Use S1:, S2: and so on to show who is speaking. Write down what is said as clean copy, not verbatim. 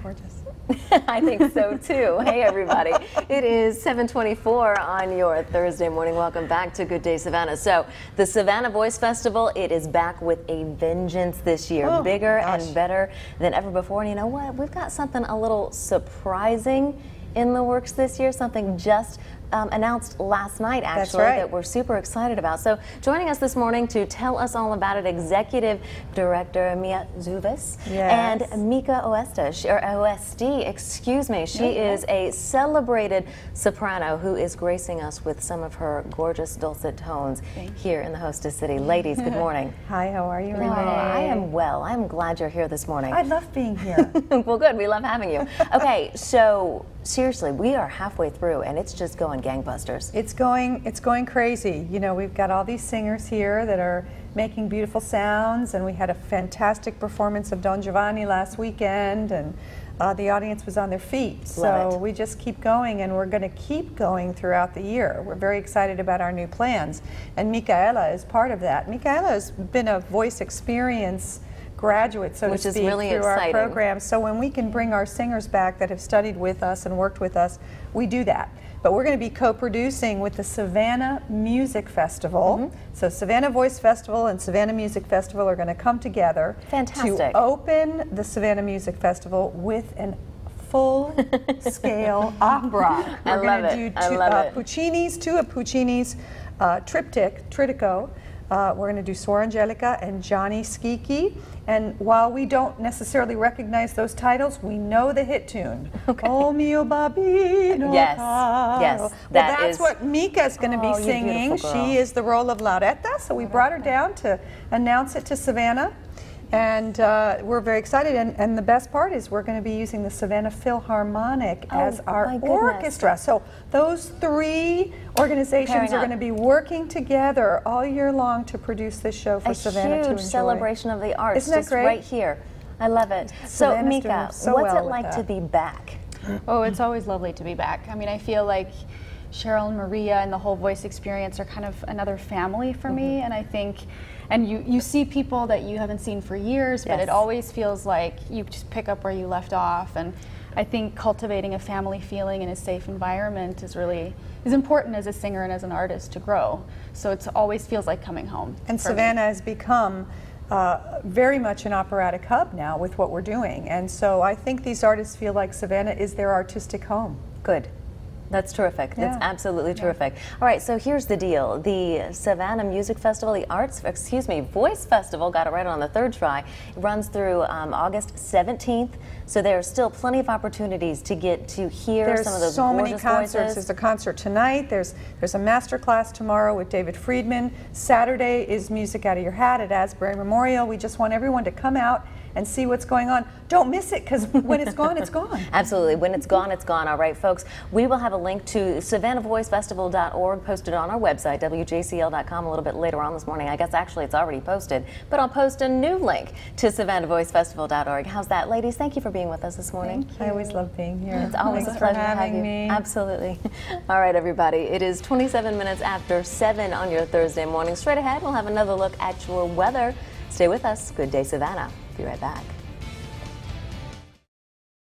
S1: Gorgeous.
S2: I think so too. Hey everybody, it is 7:24 on your Thursday morning. Welcome back to Good Day Savannah. So the Savannah Voice Festival, it is back with a vengeance this year, bigger and better than ever before. And you know what? We've got something a little surprising in the works this year, something just announced last night, actually, that we're super excited about. So joining us this morning to tell us all about it, Executive Director Mia Zuvis and Mika Oeste, excuse me. She is a celebrated soprano who is gracing us with some of her gorgeous dulcet tones here in the Hostess City. Ladies, good morning.
S1: Hi, how are you, Renee?
S2: I am well. I'm glad you're here this morning.
S1: I love being here.
S2: Well, good. We love having you. Okay, so seriously, we are halfway through and it's just going gangbusters.
S1: It's going crazy. You know, we've got all these singers here that are making beautiful sounds, and we had a fantastic performance of Don Giovanni last weekend, and the audience was on their feet. So we just keep going, and we're going to keep going throughout the year. We're very excited about our new plans, and Micaela is part of that. Micaela has been a voice experience graduate, so to speak, through our program. So when we can bring our singers back that have studied with us and worked with us, we do that. But we're going to be co-producing with the Savannah Music Festival. So Savannah Voice Festival and Savannah Music Festival are going to come together to open the Savannah Music Festival with an full-scale opera. We're going to do two of Puccini's Triptico. We're going to do Suor Angelica and Gianni Schicchi. And while we don't necessarily recognize those titles, we know the hit tune. Oh mio babino caro. Well, that's what Mika's going to be singing. She is the role of Lauretta, so we brought her down to announce it to Savannah. And we're very excited, and the best part is we're going to be using the Savannah Philharmonic as our orchestra. So those three organizations are going to be working together all year long to produce this show for Savannah to enjoy. A huge celebration of the arts. Isn't that great? Right here. I love it. So Mika, what's it like to be back?
S3: Oh, it's always lovely to be back. I mean, I feel like Cheryl and Maria and the whole voice experience are kind of another family for me, and I think, and you see people that you haven't seen for years, but it always feels like you just pick up where you left off, and I think cultivating a family feeling in a safe environment is important as a singer and as an artist to grow. So it always feels like coming home. And Savannah has become very much an operatic hub now with what we're doing, and so I think these artists feel like Savannah is their artistic home.
S2: Good. That's terrific. That's absolutely terrific. All right, so here's the deal. The Savannah Music Festival, Voice Festival, got it right on the third try. It runs through August 17th, so there are still plenty of opportunities to get to hear some of those gorgeous
S1: many concerts.
S2: voices.
S1: There's a concert tonight. There's a master class tomorrow with David Friedman. Saturday is Music Out of Your Hat at Asbury Memorial. We just want everyone to come out and see what's going on. Don't miss it, because when it's gone, it's gone.
S2: Absolutely. When it's gone, it's gone. All right, folks, we will have a link to SavannahVoiceFestival.org posted on our website, WJCL.com, a little bit later on this morning. I guess actually it's already posted, but I'll post a new link to SavannahVoiceFestival.org. How's that, ladies? Thank you for being with us this morning.
S1: I always love being here.
S2: It's always a pleasure to have you. Absolutely. All right, everybody. It is 27 minutes after 7 on your Thursday morning. Straight ahead, we'll have another look at your weather. Stay with us. Good Day Savannah. Be right back.